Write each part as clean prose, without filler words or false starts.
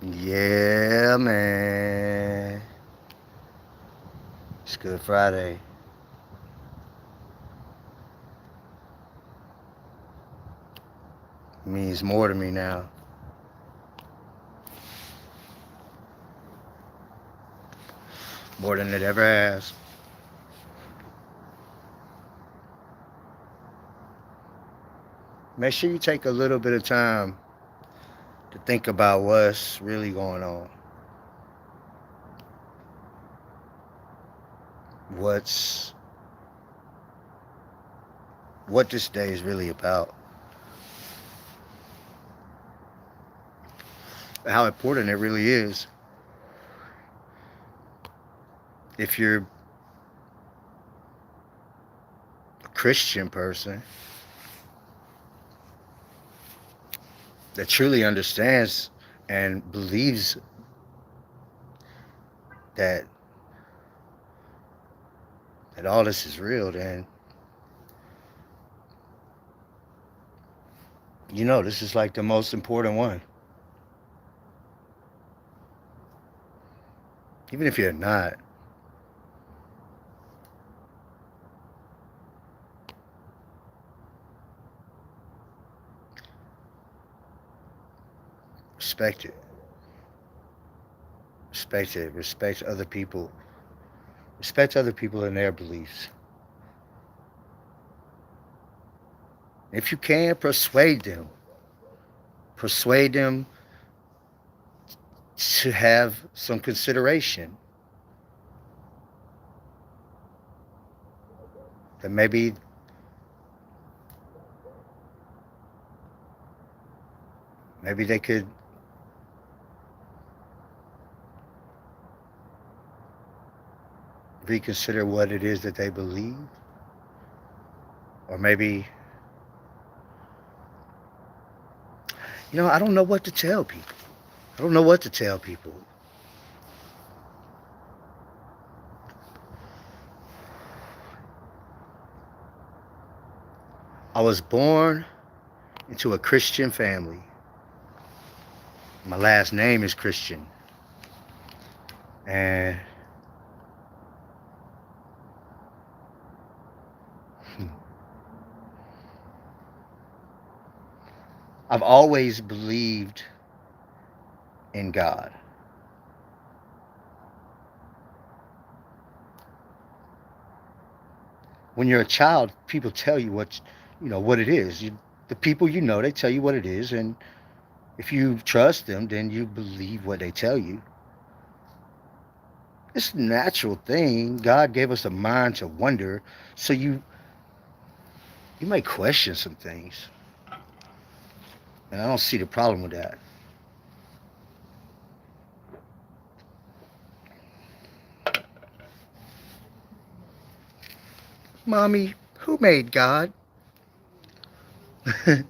Yeah, man. It's Good Friday. It means more to me now. More than it ever has. Make sure you take a little bit of time to think about what's really going on. What's what this day is really about. How important it really is. If you're a Christian person that truly understands and believes that that all this is real, then you know this is like the most important one. Even if you're not, respect it. Respect it. Respect other people. Respect other people and their beliefs. If you can, persuade them. Persuade them to have some consideration. That maybe they could reconsider what it is that they believe. Or maybe, I don't know what to tell people. I don't know what to tell people. I was born into a Christian family. My last name is Christian. And I've always believed in God. When you're a child, people tell you what it is. The people they tell you what it is, and if you trust them, then you believe what they tell you. It's a natural thing. God gave us a mind to wonder, so you may question some things, and I don't see the problem with that. Mommy, who made God? The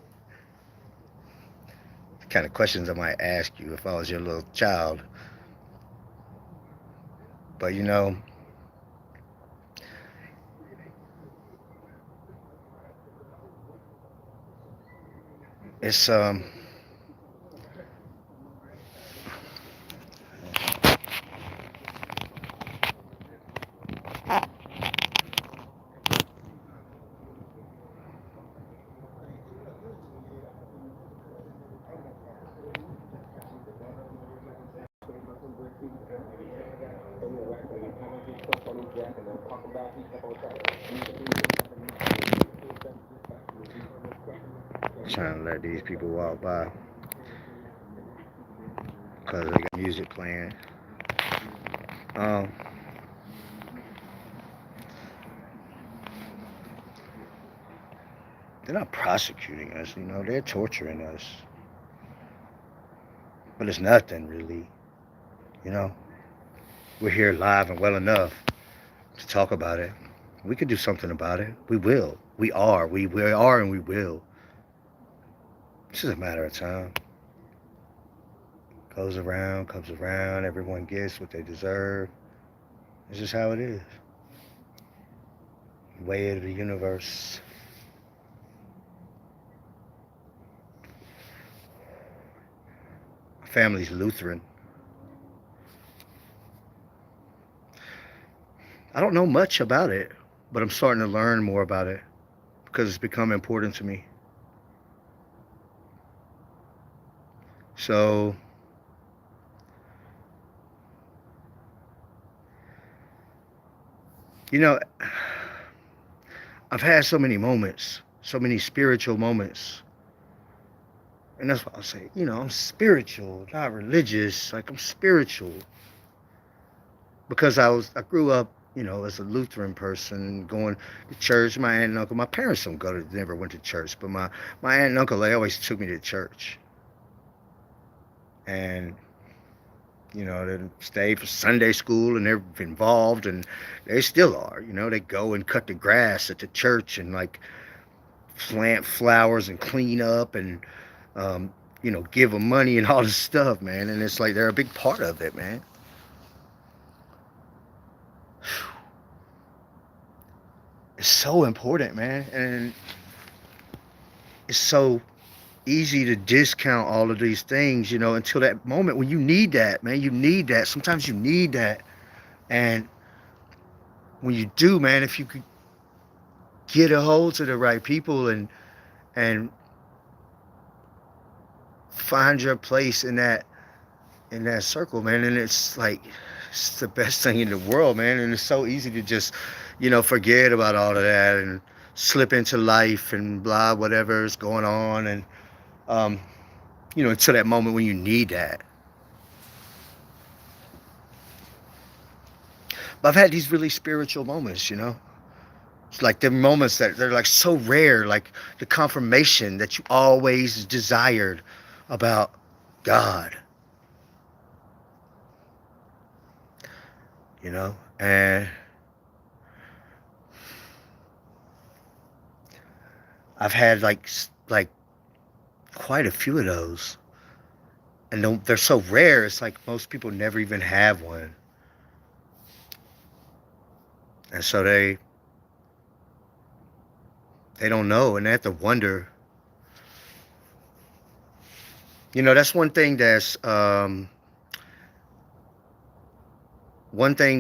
kind of questions I might ask you if I was your little child. But it's trying to let these people walk by because they got music playing. Um, they're not prosecuting us, they're torturing us. But it's nothing really, you know. We're here live and well enough to talk about it. We could do something about it. We will. We are. We are and we will. It's just a matter of time. Goes around, comes around. Everyone gets what they deserve. It's just how it is. Way of the universe. family's Lutheran. I don't know much about it, but I'm starting to learn more about it because it's become important to me. So, you know, I've had so many moments, so many spiritual moments. And that's why I say, I'm spiritual, not religious. Like, I'm spiritual. Because I grew up, as a Lutheran person, going to church. My aunt and uncle, my parents never went to church, but my aunt and uncle, they always took me to church. And they stayed for Sunday school, and they're involved, and they still are. They go and cut the grass at the church, and like plant flowers and clean up, and give them money and all this stuff, man. And it's like they're a big part of it, man. It's so important, man, and it's so easy to discount all of these things, until that moment when you need that, man. You need that. Sometimes you need that. And when you do, man, if you could get a hold to the right people and find your place in that circle, man, and it's like it's the best thing in the world, man. And it's so easy to just, forget about all of that and slip into life and blah, whatever is going on, and until that moment when you need that. But I've had these really spiritual moments, It's like the moments that they're like so rare, like the confirmation that you always desired about God. And I've had like quite a few of those, and they're so rare. It's like most people never even have one, and so they don't know, and they have to wonder. That's one thing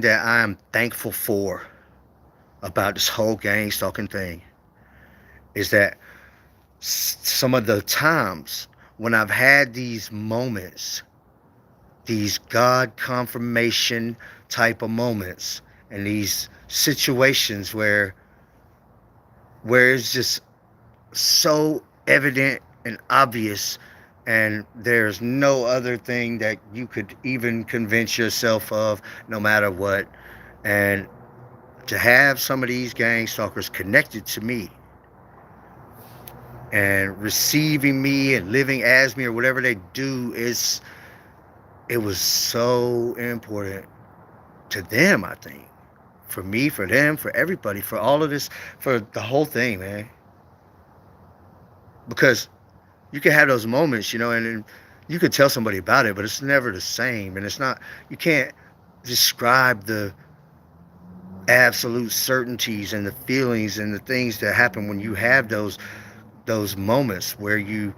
that I'm thankful for about this whole gang stalking thing is that some of the times when I've had these moments, these God confirmation type of moments, and these situations where it's just so evident and obvious, and there's no other thing that you could even convince yourself of, no matter what. And to have some of these gang stalkers connected to me and receiving me and living as me or whatever they do, it was so important to them, I think. For me, for them, for everybody, for all of this, for the whole thing, man. Because you can have those moments, and you could tell somebody about it, but it's never the same. And it's not, you can't describe the absolute certainties and the feelings and the things that happen when you have those moments where you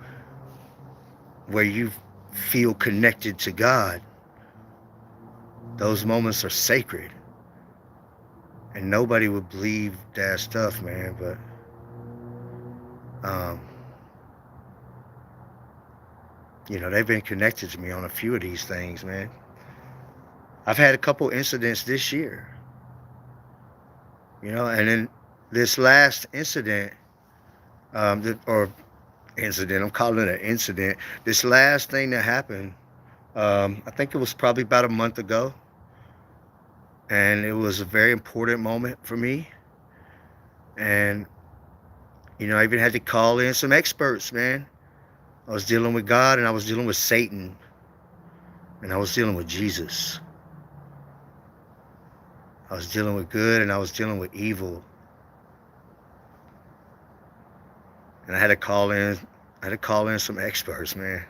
feel connected to God. Those moments are sacred. And nobody would believe that stuff, man, but they've been connected to me on a few of these things, man. I've had a couple incidents this year, and then this last incident, I'm calling it an incident. This last thing that happened, I think it was probably about a month ago, and it was a very important moment for me. And, I even had to call in some experts, man. I was dealing with God, and I was dealing with Satan, and I was dealing with Jesus. I was dealing with good, and I was dealing with evil. And I had to call in some experts, man.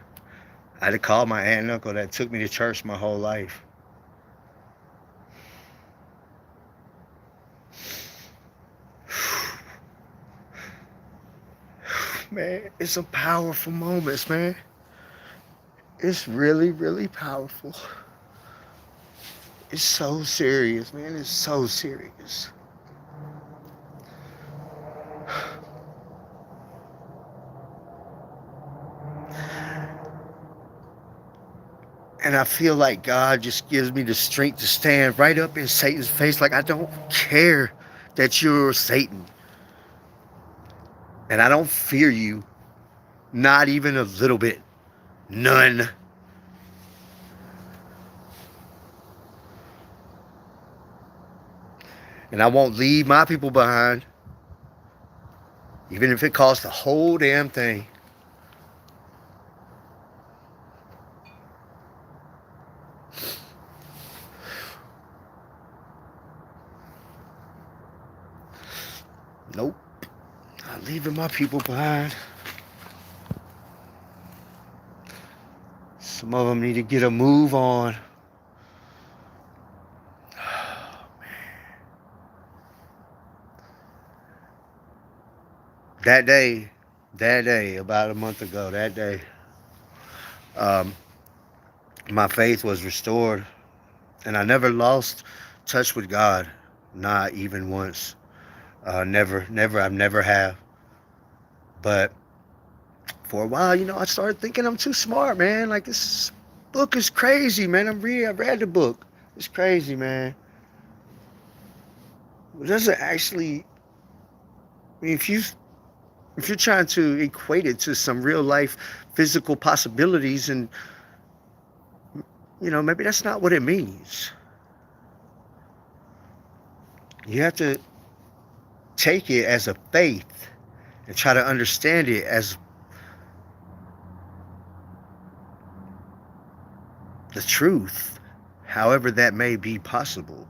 I had to call my aunt and uncle that took me to church my whole life. Man, it's some powerful moments, man. It's really, really powerful. It's so serious, man. It's so serious. And I feel like God just gives me the strength to stand right up in Satan's face. Like, I don't care that you're Satan. And I don't fear you. Not even a little bit. None. And I won't leave my people behind. Even if it costs the whole damn thing. Nope. Not leaving my people behind. Some of them need to get a move on. That day, about a month ago, my faith was restored. And I never lost touch with God. Not even once. Never, I never have. But for a while, I started thinking I'm too smart, man. Like, this book is crazy, man. I read the book. It's crazy, man. It doesn't actually, I mean, if you're trying to equate it to some real life physical possibilities, and maybe that's not what it means. You have to take it as a faith and try to understand it as the truth, however that may be possible,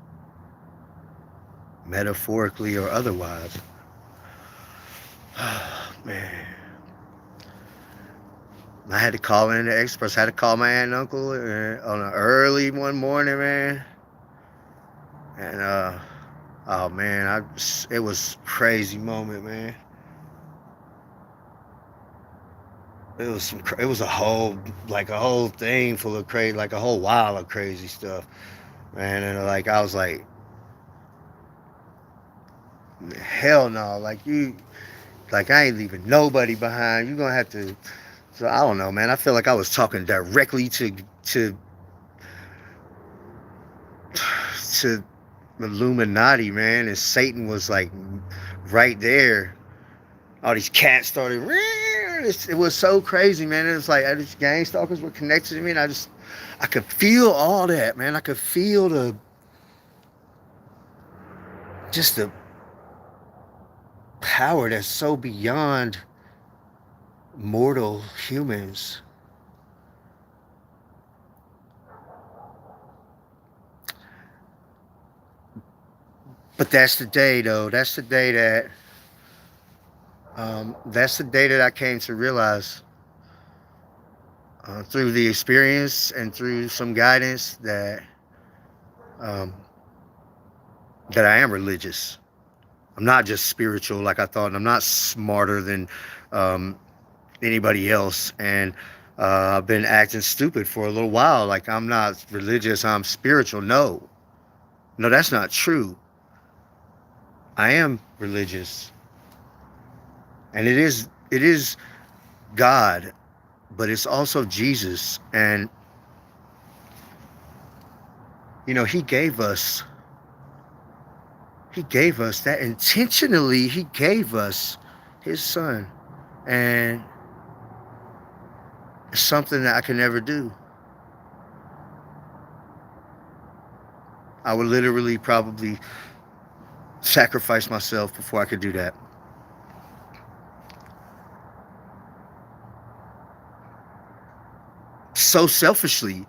metaphorically or otherwise. Man, I had to call in the experts. I had to call my aunt and uncle on an early one morning, man. And oh man, it was a crazy moment, man. It was a whole thing full of crazy, like a whole while of crazy stuff, man. And I was like, hell no, I ain't leaving nobody behind. You're gonna have to. So I don't know, man. I feel like I was talking directly to Illuminati, man, and Satan was like right there. All these cats started. It was so crazy, man. It was like these gang stalkers were connected to me, and I could feel all that, man. I could feel the power that's so beyond mortal humans. But that's the day, though. That's the day that I came to realize through the experience and through some guidance that I am religious. I'm not just spiritual like I thought, and I'm not smarter than anybody else. And I've been acting stupid for a little while, like I'm not religious, I'm spiritual. No, that's not true. I am religious, and it is God, but it's also Jesus. And he gave us that intentionally. He gave us his son, and it's something that I can never do. I would literally probably sacrifice myself before I could do that. So selfishly,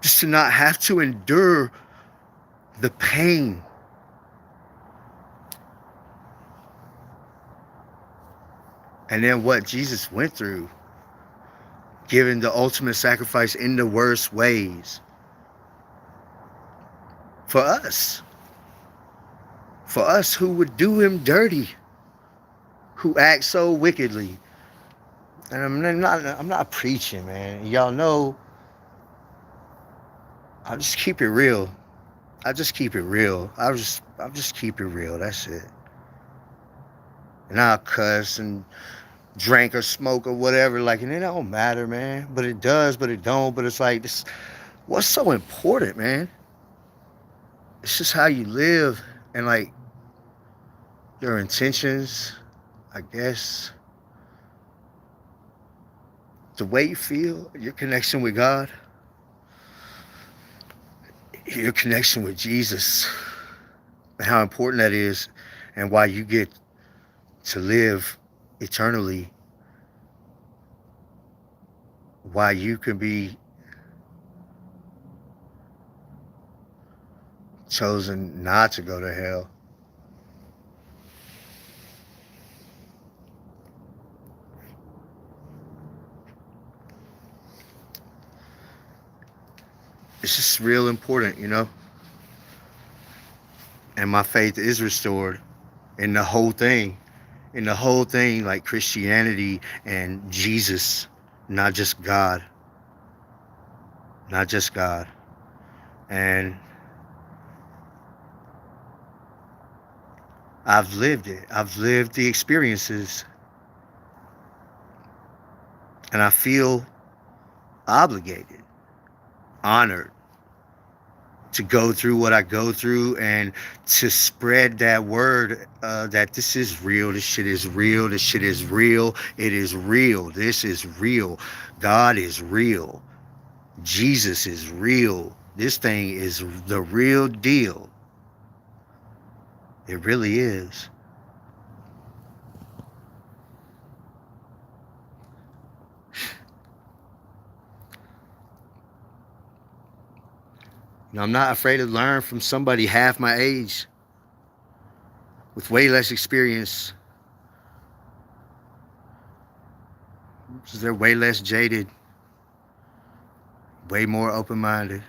just to not have to endure the pain. And then what Jesus went through, giving the ultimate sacrifice in the worst ways for us who would do him dirty, who act so wickedly. And I'm not preaching, man. Y'all know I just keep it real. I just keep it real. I'll just keep it real. That's it. And I'll cuss and drink or smoke or whatever. Like, and it don't matter, man. But it does, but it don't. But it's like this. What's so important, man? It's just how you live and like your intentions, I guess. The way you feel, your connection with God, your connection with Jesus, and how important that is, and why you get to live eternally, why you can be chosen not to go to hell. It's just real important, you know? And my faith is restored in the whole thing. In the whole thing, like Christianity and Jesus, not just God. Not just God. And I've lived it. I've lived the experiences. And I feel obligated, honored to go through what I go through and to spread that word that this is real. This shit is real. This shit is real. It is real. This is real. God is real. Jesus is real. This thing is the real deal. It really is. You know, I'm not afraid to learn from somebody half my age with way less experience because they're way less jaded, way more open-minded.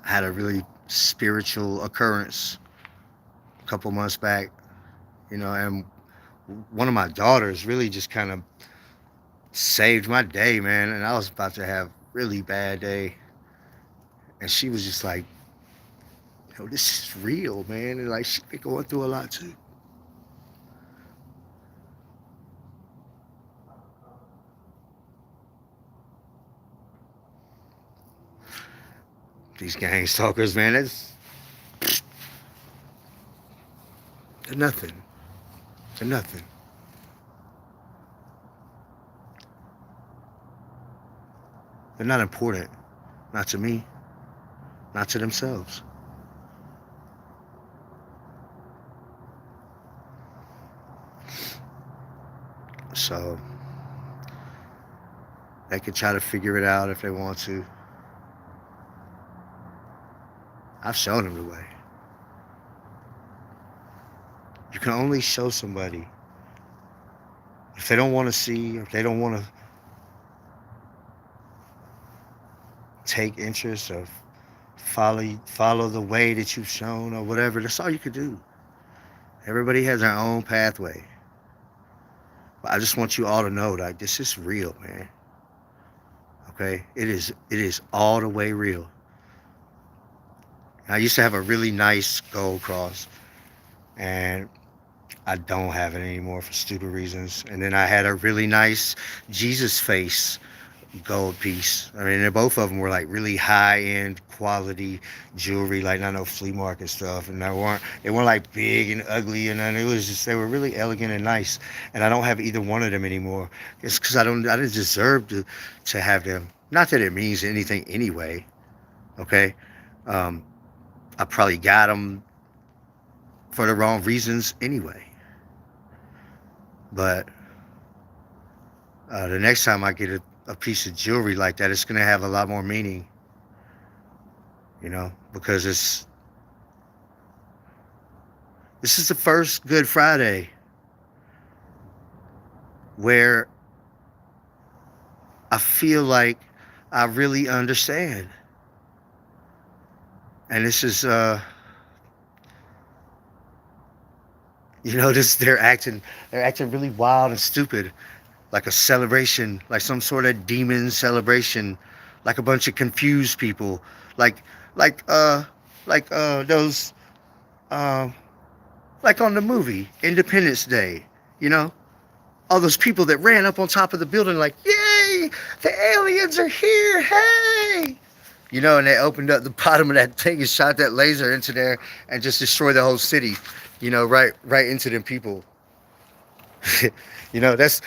I had a really spiritual occurrence a couple months back, you know, and one of my daughters really just kind of saved my day, man. And I was about to have a really bad day. And she was just like, yo, this is real, man. And like, she's been going through a lot too. These gang stalkers, man, they're nothing. They're nothing. They're not important. Not to me. Not to themselves. So they can try to figure it out if they want to. I've shown them the way. You can only show somebody if they don't want to see, if they don't want to take interest or follow the way that you've shown or whatever. That's all you could do. Everybody has their own pathway. But I just want you all to know that this is real, man. Okay? It is all the way real. I used to have a really nice gold cross, and I don't have it anymore for stupid reasons. And then I had a really nice Jesus face gold piece. I mean, both of them were like really high end quality jewelry, like I know flea market stuff, and they weren't like big and ugly, and it was just they were really elegant and nice. And I don't have either one of them anymore. It's because I didn't deserve to have them. Not that it means anything anyway. Okay, um, I probably got them for the wrong reasons anyway. But the next time I get a piece of jewelry like that, it's gonna have a lot more meaning, you know, because this is the first Good Friday where I feel like I really understand And this is, this they're acting really wild and stupid, like a celebration, like some sort of demon celebration, like a bunch of confused people, like, like, uh, those, um, like on the movie Independence Day, you know, all those people that ran up on top of the building, like, yay, the aliens are here, hey, and they opened up the bottom of that thing and shot that laser into there and just destroyed the whole city, right into them people. That's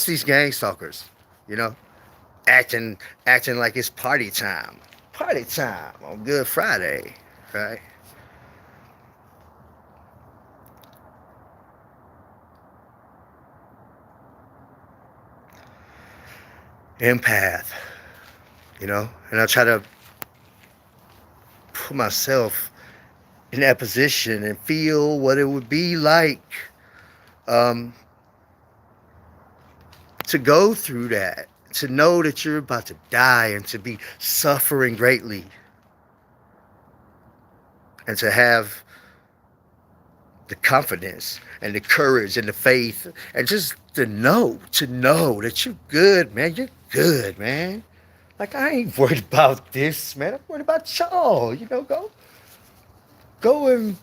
these gang stalkers, you know, acting acting like it's party time on Good Friday, right? Empath, and I try to put myself in that position and feel what it would be like, um, to go through that, to know that you're about to die and to be suffering greatly, and to have the confidence and the courage and the faith, and just to know that you're good, man. You're good, man. Like, I ain't worried about this, man. I'm worried about y'all. Go and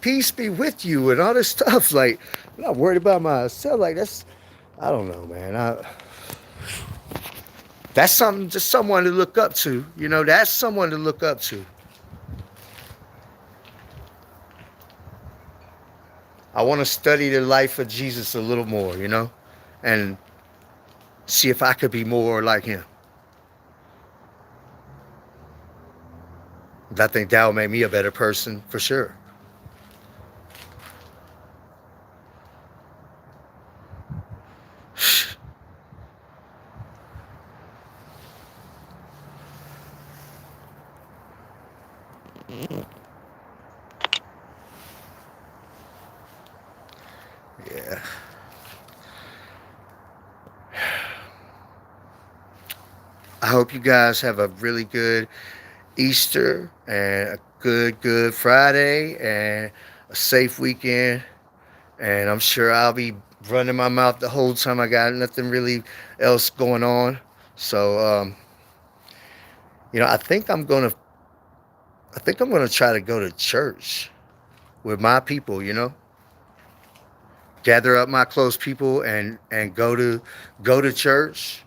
peace be with you and all this stuff. Like, I'm not worried about myself. Like, I don't know, man. That's something, just someone to look up to. That's someone to look up to. I want to study the life of Jesus a little more, and see if I could be more like him. I think that will make me a better person for sure. Yeah. I hope you guys have a really good Easter and a good Friday and a safe weekend. And I'm sure I'll be running my mouth the whole time. I got nothing really else going on. So, I think I'm gonna try to go to church with my people. Gather up my close people and go to church.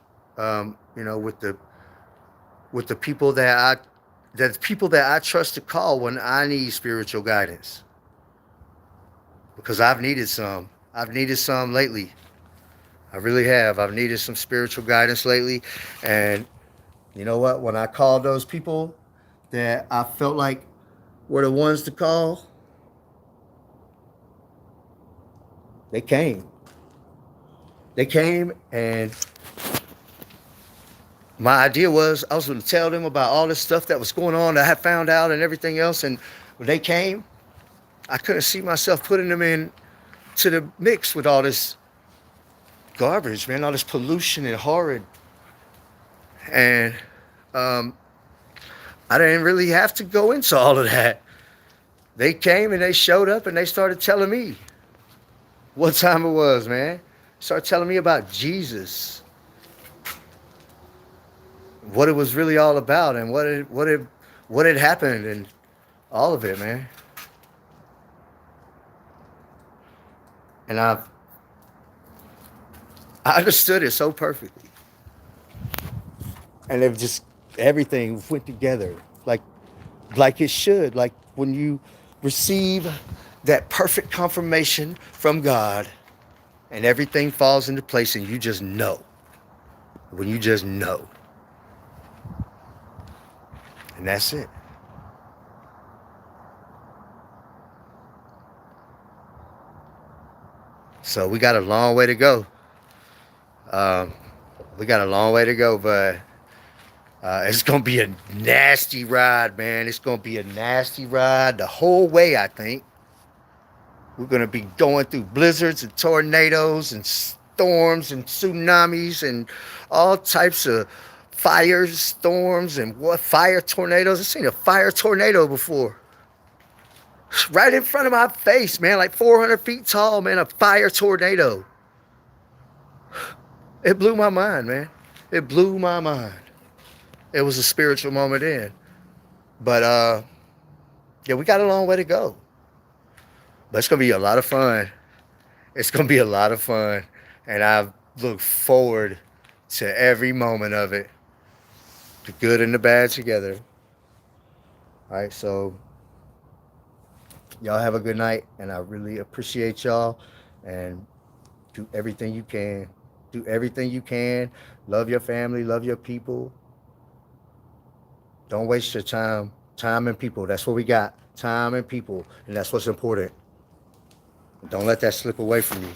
With the people that I trust to call when I need spiritual guidance, because I've needed some. I've needed some lately. I really have. I've needed some spiritual guidance lately, and you know what? When I called those people that I felt like were the ones to call, they came. They came, and my idea was I was going to tell them about all this stuff that was going on that I had found out and everything else. And when they came, I couldn't see myself putting them in to the mix with all this garbage, man, all this pollution and horrid. And I didn't really have to go into all of that. They came and they showed up and they started telling me what time it was, man. Started telling me about Jesus, what it was really all about, and what had happened, and all of it, man. And I understood it so perfectly, and it just everything went together like it should. Like when you receive that perfect confirmation from God, and everything falls into place, and you just know. When you just know, and that's it. So we got a long way to go. Um, we got a long way to go, but it's gonna be a nasty ride, man. It's gonna be a nasty ride the whole way. I think we're gonna be going through blizzards and tornadoes and storms and tsunamis and all types of firestorms and what fire tornadoes. I've seen a fire tornado before. Right in front of my face, man, like 400 feet tall, man, a fire tornado. It blew my mind, man. It blew my mind. It was a spiritual moment in. But yeah, we got a long way to go. But it's gonna be a lot of fun. It's gonna be a lot of fun. And I look forward to every moment of it. The good and the bad together. All right, so y'all have a good night, and I really appreciate y'all. And do everything you can. Do everything you can. Love your family, love your people. Don't waste your time. Time and people. That's what we got. Time and people. And that's what's important. Don't let that slip away from you.